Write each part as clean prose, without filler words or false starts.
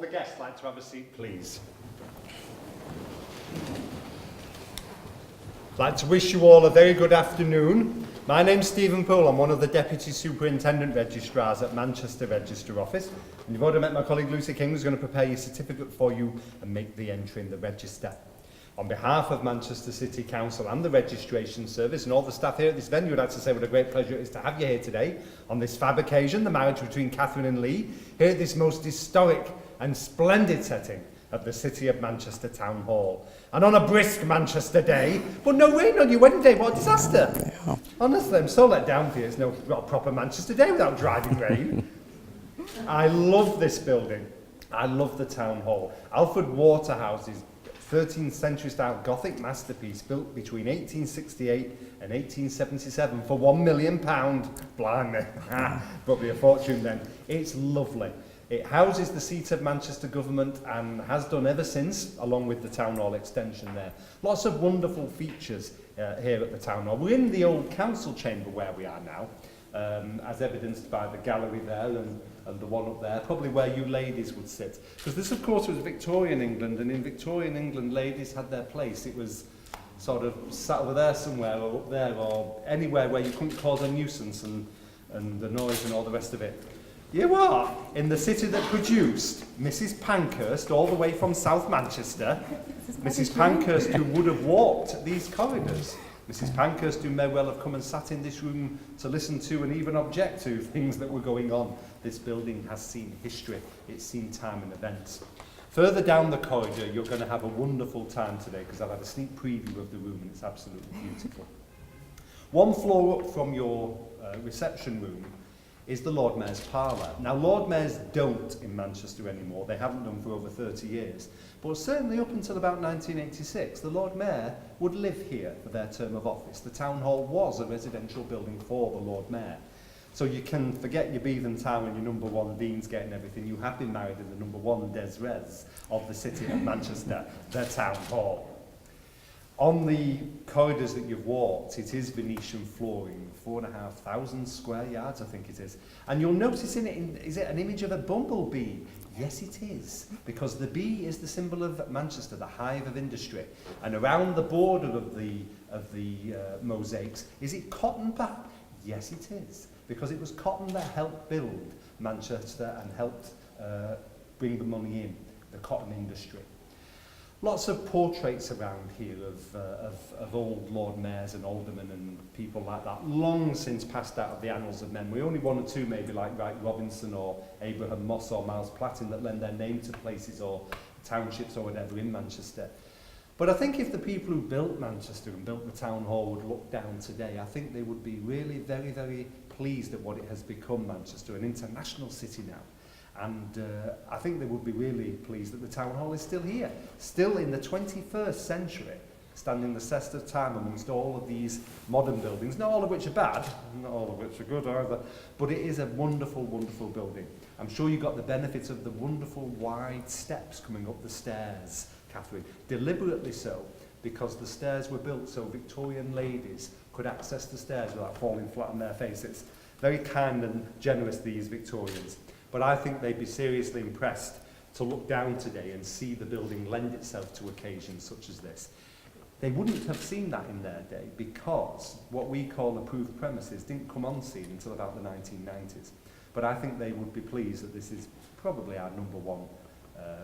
the guests like to have a seat, please? I'd like to wish you all a very good afternoon. My name's Stephen Poole. I'm one of the Deputy Superintendent Registrars at Manchester Register Office. And you've already met my colleague Lucy King, who's going to prepare your certificate for you and make the entry in the register. On behalf of Manchester City Council and the Registration Service and all the staff here at this venue, I'd like to say what a great pleasure it is to have you here today on this fab occasion, the marriage between Catherine and Lee, here at this most historic and splendid setting of the City of Manchester Town Hall. And on a brisk Manchester day, but no rain on your wedding day, what a disaster. Yeah. Honestly, I'm so let down for you. It's not a proper Manchester day without driving rain. I love this building. I love the Town Hall. Alfred Waterhouse's 13th century style Gothic masterpiece built between 1868 and 1877 for £1 million. Blimey, but be a fortune then. It's lovely. It houses the seat of Manchester government and has done ever since, along with the Town Hall extension there. Lots of wonderful features here at the Town Hall. We're in the old council chamber where we are now, as evidenced by the gallery there and the one up there, probably where you ladies would sit. Because this, of course, was Victorian England, and in Victorian England, ladies had their place. It was sort of sat over there somewhere, or up there, or anywhere where you couldn't cause a nuisance and the noise and all the rest of it. You are in the city that produced Mrs. Pankhurst, all the way from South Manchester. Mrs. Pankhurst, who would have walked these corridors. Mrs. Pankhurst, who may well have come and sat in this room to listen to and even object to things that were going on. This building has seen history. It's seen time and events. Further down the corridor, you're going to have a wonderful time today because I've had a sneak preview of the room and it's absolutely beautiful. One floor up from your reception room is the Lord Mayor's parlour. Now, Lord Mayors don't in Manchester anymore. They haven't done for over 30 years. But certainly up until about 1986, the Lord Mayor would live here for their term of office. The Town Hall was a residential building for the Lord Mayor. So you can forget your Beetham Town and your number one Dean's getting everything. You have been married in the number one des res of the City of Manchester, the Town Hall. On the corridors that you've walked, it is Venetian flooring, 4,500 square yards, I think it is. And you'll notice in it, is it an image of a bumblebee? Yes, it is, because the bee is the symbol of Manchester, the hive of industry. And around the border of the mosaics, is it cotton perhaps? Yes, it is, because it was cotton that helped build Manchester and helped bring the money in, the cotton industry. Lots of portraits around here of old Lord Mayors and aldermen and people like that, long since passed out of the annals of memory. Only one or two maybe like Wright Robinson or Abraham Moss or Miles Platin that lend their name to places or townships or whatever in Manchester. But I think if the people who built Manchester and built the Town Hall would look down today, I think they would be really very, very pleased at what it has become, Manchester, an international city now. And I think they would be really pleased that the Town Hall is still here, still in the 21st century, standing the test of time amongst all of these modern buildings, not all of which are bad, not all of which are good either, but it is a wonderful, wonderful building. I'm sure you got the benefit of the wonderful wide steps coming up the stairs, Catherine, deliberately so, because the stairs were built so Victorian ladies could access the stairs without falling flat on their faces. Very kind and generous, these Victorians. But I think they'd be seriously impressed to look down today and see the building lend itself to occasions such as this. They wouldn't have seen that in their day because what we call approved premises didn't come on scene until about the 1990s. But I think they would be pleased that this is probably our number one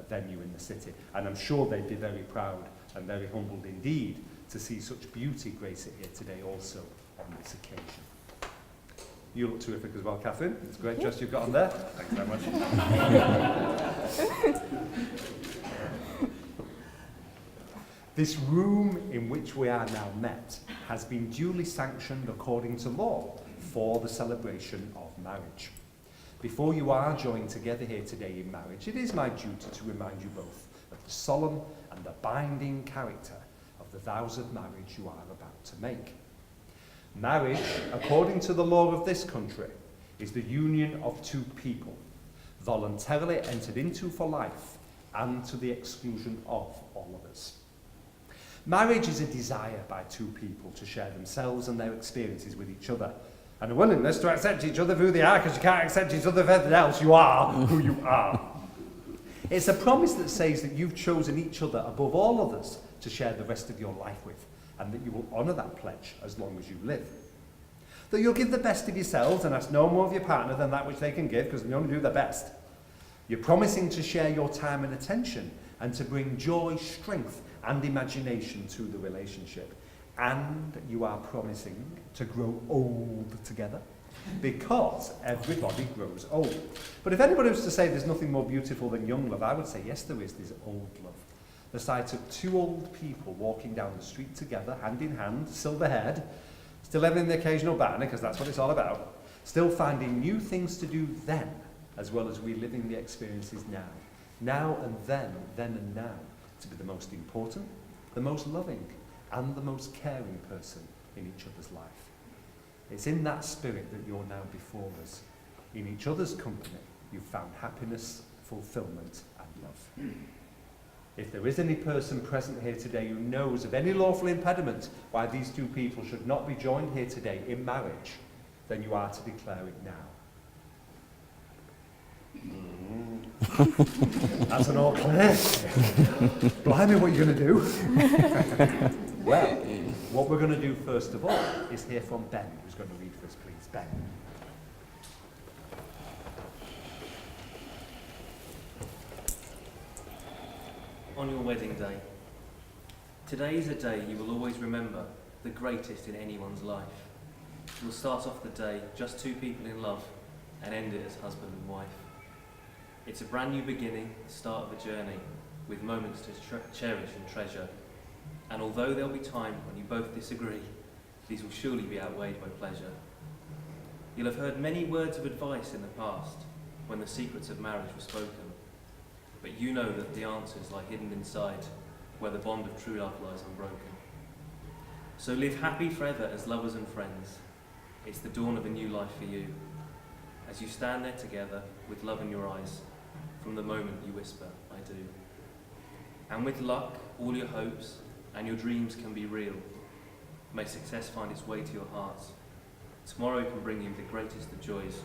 venue in the city. And I'm sure they'd be very proud and very humbled indeed to see such beauty grace it here today also on this occasion. You look terrific as well, Catherine. It's a great dress you've got on there. Thanks very much. This room in which we are now met has been duly sanctioned according to law for the celebration of marriage. Before you are joined together here today in marriage, it is my duty to remind you both of the solemn and the binding character of the vows of marriage you are about to make. Marriage, according to the law of this country, is the union of two people, voluntarily entered into for life and to the exclusion of all others. Marriage is a desire by two people to share themselves and their experiences with each other, and a willingness to accept each other for who they are, because you can't accept each other for anything else. You are who you are. It's a promise that says that you've chosen each other above all others to share the rest of your life with, and that you will honour that pledge as long as you live. That you'll give the best of yourselves and ask no more of your partner than that which they can give, because they only do their best. You're promising to share your time and attention and to bring joy, strength and imagination to the relationship. And you are promising to grow old together, because everybody grows old. But if anybody was to say there's nothing more beautiful than young love, I would say yes, there is. There's old love. The sight of two old people walking down the street together, hand in hand, silver-haired, still having the occasional banter, because that's what it's all about, still finding new things to do then, as well as reliving the experiences now. Now and then and now, to be the most important, the most loving, and the most caring person in each other's life. It's in that spirit that you're now before us. In each other's company, you've found happiness, fulfillment, and love. If there is any person present here today who knows of any lawful impediment why these two people should not be joined here today in marriage, then you are to declare it now. That's an all clear. Blimey, what are you going to do? Well, what we're going to do first of all is hear from Ben, who's going to read for us, please. Ben. On your wedding day. Today is a day you will always remember, the greatest in anyone's life. You'll start off the day just two people in love and end it as husband and wife. It's a brand new beginning, the start of a journey, with moments to cherish and treasure. And although there'll be time when you both disagree, these will surely be outweighed by pleasure. You'll have heard many words of advice in the past, when the secrets of marriage were spoken. But you know that the answers lie hidden inside, where the bond of true love lies unbroken. So live happy forever as lovers and friends. It's the dawn of a new life for you, as you stand there together with love in your eyes, from the moment you whisper, I do. And with luck, all your hopes and your dreams can be real. May success find its way to your hearts. Tomorrow can bring you the greatest of joys,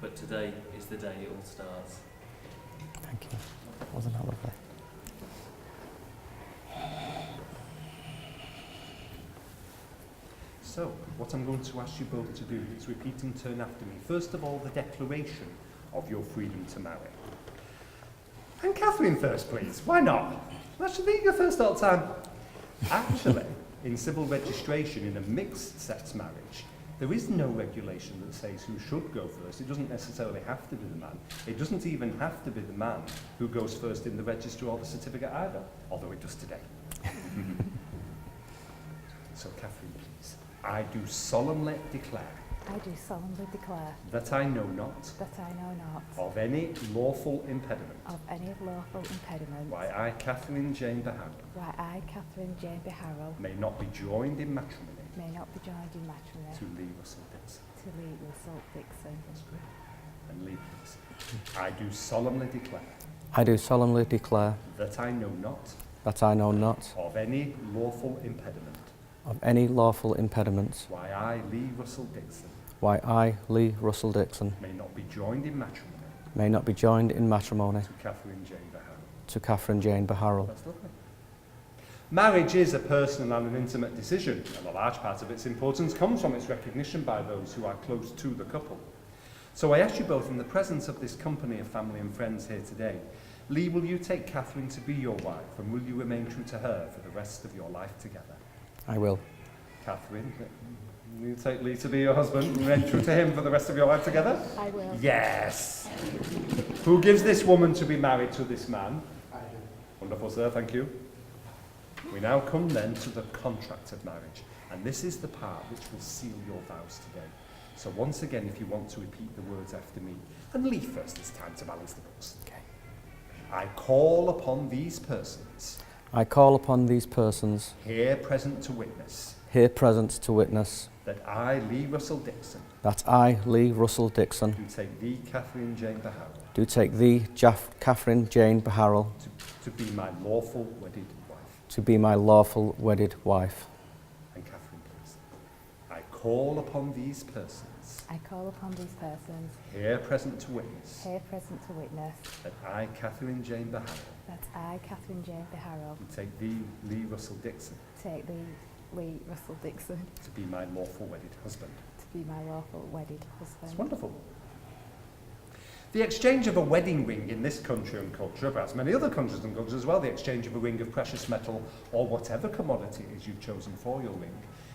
but today is the day it all starts. Thank you. Wasn't that lovely? So, what I'm going to ask you both to do is repeat in turn after me. First of all, the declaration of your freedom to marry. And Catherine first, please. Why not? That should be your first all the time. Actually, in civil registration in a mixed sex marriage, there is no regulation that says who should go first. It doesn't necessarily have to be the man. It doesn't even have to be the man who goes first in the register or the certificate either, although it does today. So, Catherine, please. I do solemnly declare. I do solemnly declare. That I know not. That I know not. Of any lawful impediment. Of any lawful impediment. Why I, Catherine Jane Beharrow. Why I, Catherine Jane Beharrow. May not be joined in matrimony. May not be joined in matrimony. To Lee Russell Dixon. To Lee Russell Dixon. That's great. And Lee, please. I do solemnly declare. I do solemnly declare. That I know not. That I know not. Of any lawful impediment. Of any lawful impediments. Why I, Lee Russell Dixon. Why I, Lee Russell Dixon. May not be joined in matrimony. May not be joined in matrimony. To Catherine Jane Beharrow. To Catherine Jane Beharrow. That's lovely. Marriage is a personal and an intimate decision, and a large part of its importance comes from its recognition by those who are close to the couple. So I ask you both, in the presence of this company of family and friends here today, Lee, will you take Catherine to be your wife, and will you remain true to her for the rest of your life together? I will. Catherine, will you take Lee to be your husband, and remain true to him for the rest of your life together? I will. Yes! Who gives this woman to be married to this man? I do. Wonderful, sir, thank you. We now come then to the contract of marriage, and this is the part which will seal your vows today. So once again, if you want to repeat the words after me, and Lee first this time to balance the books. Okay. I call upon these persons. I call upon these persons. Here present to witness. Here present to witness. That I, Lee Russell Dixon. That I, Lee Russell Dixon. Do take thee, Catherine Jane Beharrow. Do take thee, Catherine Jane Beharrow. To be my lawful wedded wife. To be my lawful wedded wife. And Catherine, please. I call upon these persons, I call upon these persons, here present to witness, here present to witness, that I, Catherine Jane Baharal, that I, Catherine Jane Beharrell, and take thee, Lee Russell Dixon, take thee, Lee Russell Dixon, to be my lawful wedded husband. to be my lawful wedded It's husband. wonderful. The exchange of a wedding ring in this country and culture, perhaps many other countries and cultures as well, the exchange of a ring of precious metal or whatever commodity it is you've chosen for your ring,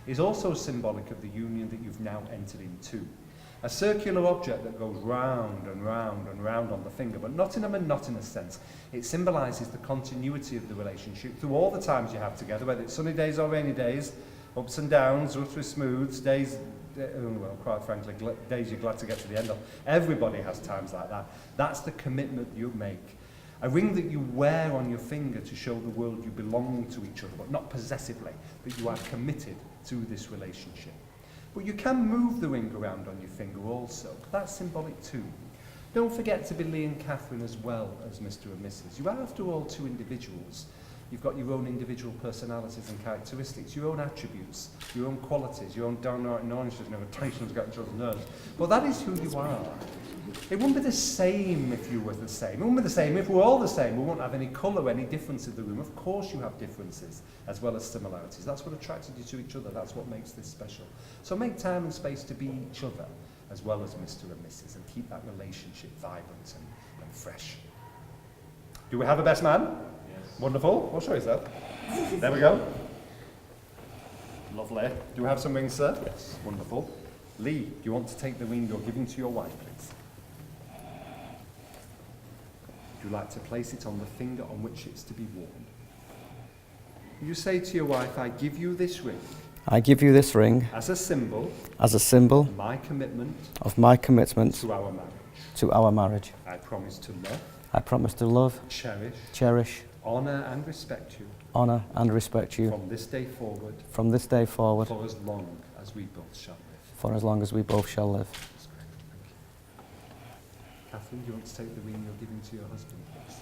is also symbolic of the union that you've now entered into. A circular object that goes round and round and round on the finger, but not in a monotonous sense. It symbolises the continuity of the relationship through all the times you have together, whether it's sunny days or rainy days, ups and downs, rough with smooths, days, well, quite frankly, days you're glad to get to the end of. Everybody has times like that. That's the commitment you make. A ring that you wear on your finger to show the world you belong to each other, but not possessively, that you are committed to this relationship. But you can move the ring around on your finger also. That's symbolic too. Don't forget to be Lee and Catherine as well as Mr. and Mrs. You are, after all, two individuals. You've got your own individual personalities and characteristics, your own attributes, your own qualities, your own downright and oranges and irritations got each other's nerves. But that is who you are. It wouldn't be the same if you were the same. It wouldn't be the same if we're all the same. We won't have any colour, any difference in the room. Of course you have differences as well as similarities. That's what attracted you to each other. That's what makes this special. So make time and space to be each other as well as Mr. and Mrs. and keep that relationship vibrant and fresh. Do we have a best man? Yes. Wonderful. What show is that? There we go. Lovely. Do we have some rings, sir? Yes. Wonderful. Lee, do you want to take the ring you're giving to your wife, please? Would you like to place it on the finger on which it's to be worn? You say to your wife, I give you this ring I give you this ring as a symbol as a symbol of my commitment of my commitment to our marriage. to our marriage. I promise to love, I promise to love, cherish, honour and respect you and respect you from this day forward from this day forward for as long as we both shall live. for as long as we both shall live. That's great. Thank you. Catherine, do you want to take the ring you're giving to your husband, please?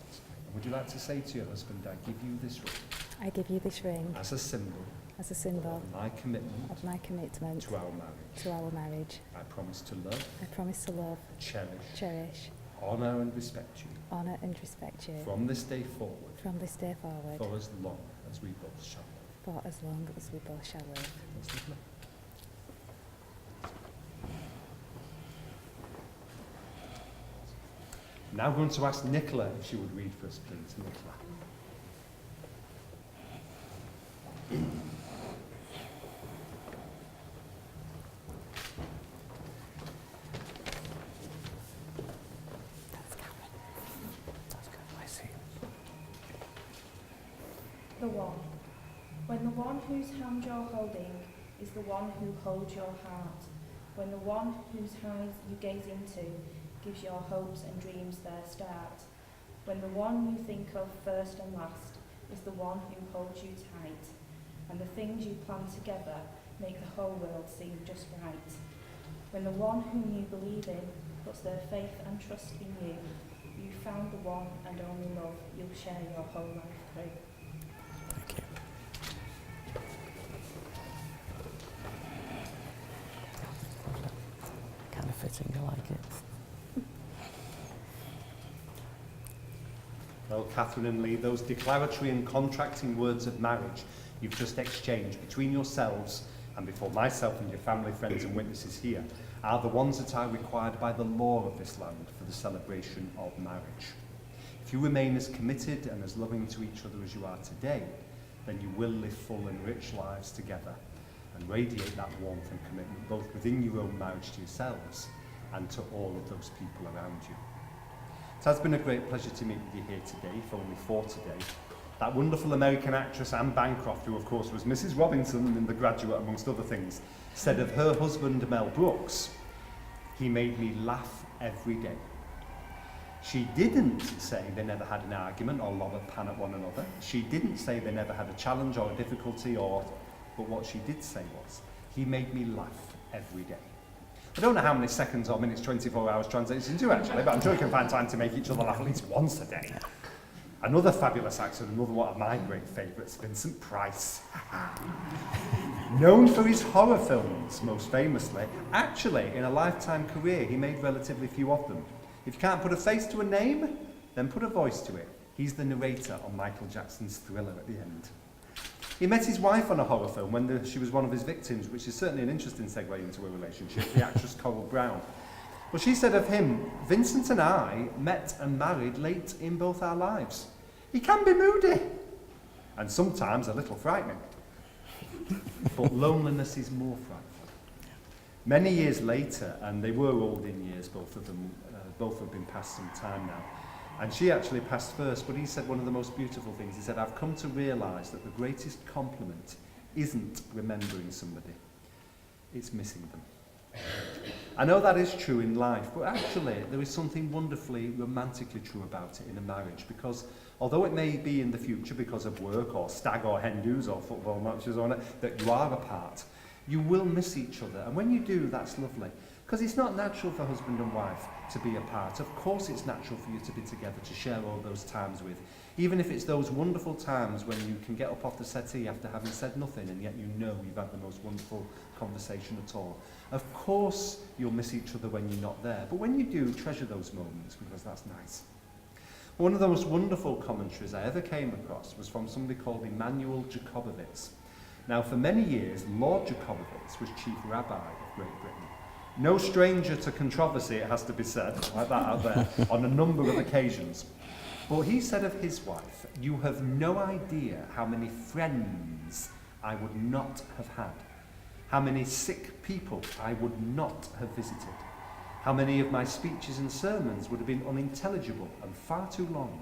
That's great. And would you like to say to your husband, I give you this ring I give you this ring as a symbol as a symbol of my commitment of my commitment to our marriage. to our marriage. I promise to love, I promise to love, cherish, cherish, honour and respect you honour and respect you from this day forward from this day forward for as long as we both shall live. for as long as we both shall live. That's lovely. Now I'm going to ask Nicola if she would read for us, please. Nicola. That's Catherine. That's good. I see. The one. When the one whose hand you're holding is the one who holds your heart, when the one whose eyes you gaze into gives your hopes and dreams their start, when the one you think of first and last is the one who holds you tight, and the things you plan together make the whole world seem just right, when the one whom you believe in puts their faith and trust in you, you've found the one and only love you'll share your whole life through. Thank you. Kind of fitting, I like it. Well, Catherine and Lee, those declaratory and contracting words of marriage you've just exchanged between yourselves and before myself and your family, friends and witnesses here are the ones that are required by the law of this land for the celebration of marriage. If you remain as committed and as loving to each other as you are today, then you will live full and rich lives together and radiate that warmth and commitment both within your own marriage to yourselves and to all of those people around you. It has been a great pleasure to meet with you here today, if only for today. That wonderful American actress Anne Bancroft, who of course was Mrs. Robinson in The Graduate amongst other things, said of her husband Mel Brooks, he made me laugh every day. She didn't say they never had an argument or lob a pan at one another. She didn't say they never had a challenge or a difficulty but what she did say was, he made me laugh every day. I don't know how many seconds or minutes 24 hours translates into actually, but I'm sure you can find time to make each other laugh at least once a day. Another fabulous actor, another one of my great favourites, Vincent Price. Known for his horror films, most famously, actually, in a lifetime career, he made relatively few of them. If you can't put a face to a name, then put a voice to it. He's the narrator on Michael Jackson's Thriller at the end. He met his wife on a horror film when she was one of his victims, which is certainly an interesting segue into a relationship, the actress Coral Brown. Well, she said of him, Vincent and I met and married late in both our lives. He can be moody, and sometimes a little frightening. But loneliness is more frightful. Many years later, and they were old in years, both of them, both have been past some time now, and she actually passed first, but he said one of the most beautiful things. He said, I've come to realise that the greatest compliment isn't remembering somebody, it's missing them. I know that is true in life, but actually there is something wonderfully romantically true about it in a marriage, because although it may be in the future because of work or stag or hen do's or football matches or that you are apart, you will miss each other, and when you do, that's lovely. Because it's not natural for husband and wife to be apart. Of course it's natural for you to be together, to share all those times with. Even if it's those wonderful times when you can get up off the settee after having said nothing and yet you know you've had the most wonderful conversation at all. Of course you'll miss each other when you're not there, but when you do, treasure those moments because that's nice. One of the most wonderful commentaries I ever came across was from somebody called Emanuel Jacobowitz. Now for many years, Lord Jacobowitz was chief rabbi of Great Britain. No stranger to controversy, it has to be said, like that out there, on a number of occasions. But he said of his wife, you have no idea how many friends I would not have had, how many sick people I would not have visited, how many of my speeches and sermons would have been unintelligible and far too long,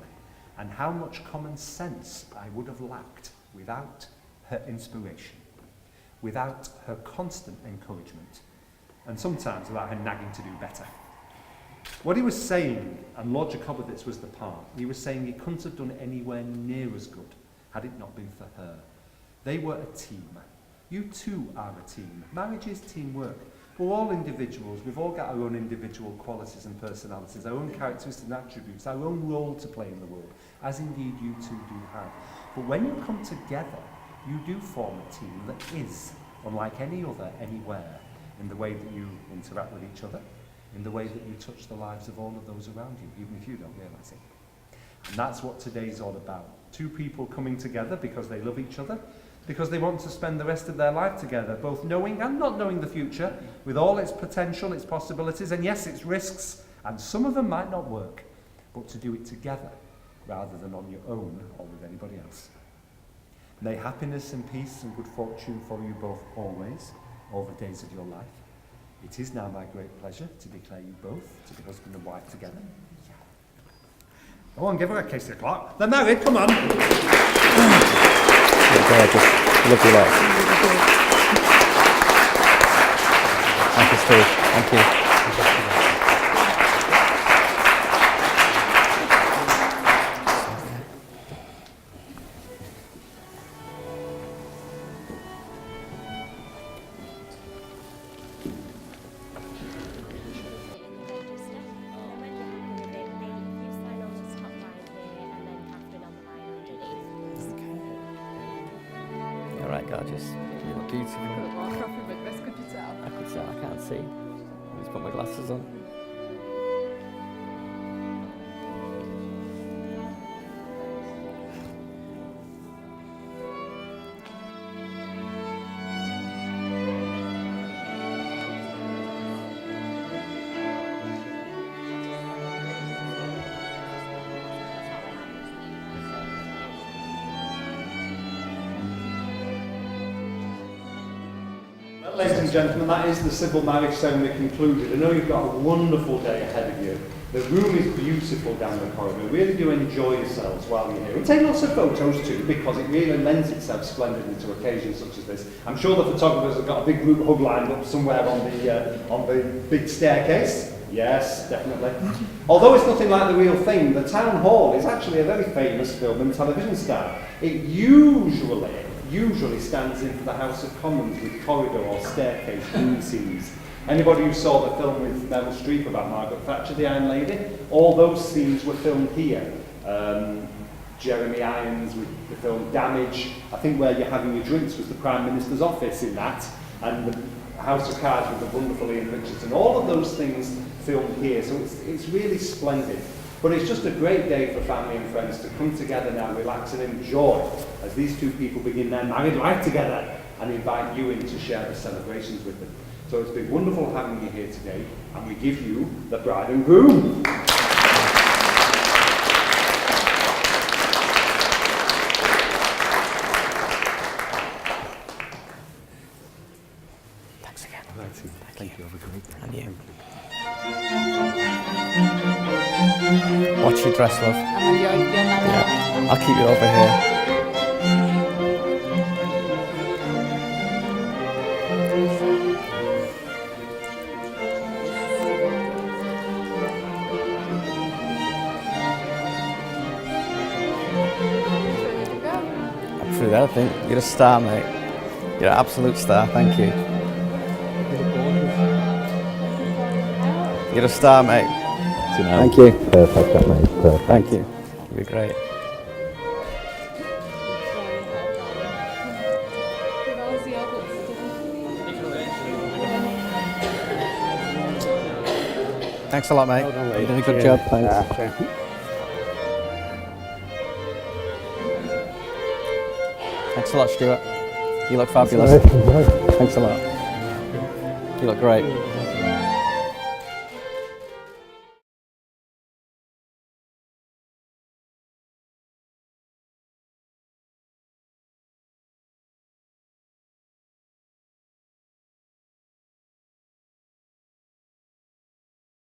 and how much common sense I would have lacked without her inspiration, without her constant encouragement, and sometimes without her nagging to do better. What he was saying, and Lord Jacobowitz was the part, he was saying he couldn't have done anywhere near as good had it not been for her. They were a team. You too are a team. Marriage is teamwork. We're all individuals. We've all got our own individual qualities and personalities, our own characteristics and attributes, our own role to play in the world, as indeed you two do have. But when you come together, you do form a team that is unlike any other anywhere, in the way that you interact with each other, in the way that you touch the lives of all of those around you, even if you don't realise it. And that's what today's all about. Two people coming together because they love each other, because they want to spend the rest of their life together, both knowing and not knowing the future, with all its potential, its possibilities, and yes, its risks, and some of them might not work, but to do it together, rather than on your own or with anybody else. May happiness and peace and good fortune follow you both always, all the days of your life. It is now my great pleasure to declare you both to be husband and wife together. Go on, give her a kiss, o'clock. They're married, come on. Gorgeous. Love you lot. Thank you, Steve. Thank you. All right, gorgeous. You look beautiful. I could tell. I can't see. I'll just put my glasses on. Ladies and gentlemen, that is the civil marriage ceremony concluded. I know you've got a wonderful day ahead of you. The room is beautiful down the corridor. Really do enjoy yourselves while you're here. And take lots of photos too, because it really lends itself splendidly to occasions such as this. I'm sure the photographers have got a big group hug lined up somewhere on the big staircase. Yes, definitely. Although it's nothing like the real thing, the town hall is actually a very famous film and television star. It usually stands in for the House of Commons with corridor or staircase room scenes. Anybody who saw the film with Meryl Streep about Margaret Thatcher, the Iron Lady, all those scenes were filmed here. Jeremy Irons with the film Damage. I think where you're having your drinks was the Prime Minister's office in that, and the House of Cards with the wonderful Ian Richardson. All of those things filmed here, so it's really splendid. But it's just a great day for family and friends to come together now, relax and enjoy as these two people begin their married life together and invite you in to share the celebrations with them. So it's been wonderful having you here today, and we give you the bride and groom. Thanks again. Thank you. Have a great day. And you. Watch your dress, love. Yeah. I'll keep it over here. I'm through that, I think. You're a star, mate. You're an absolute star, thank you. You're a star, mate. Thank you. Perfect, mate. Perfect. Thank you. You're great. Thanks a lot, mate. You did a good job. Thanks. Thanks a lot, Stuart. You look fabulous. Thanks a lot. You look great.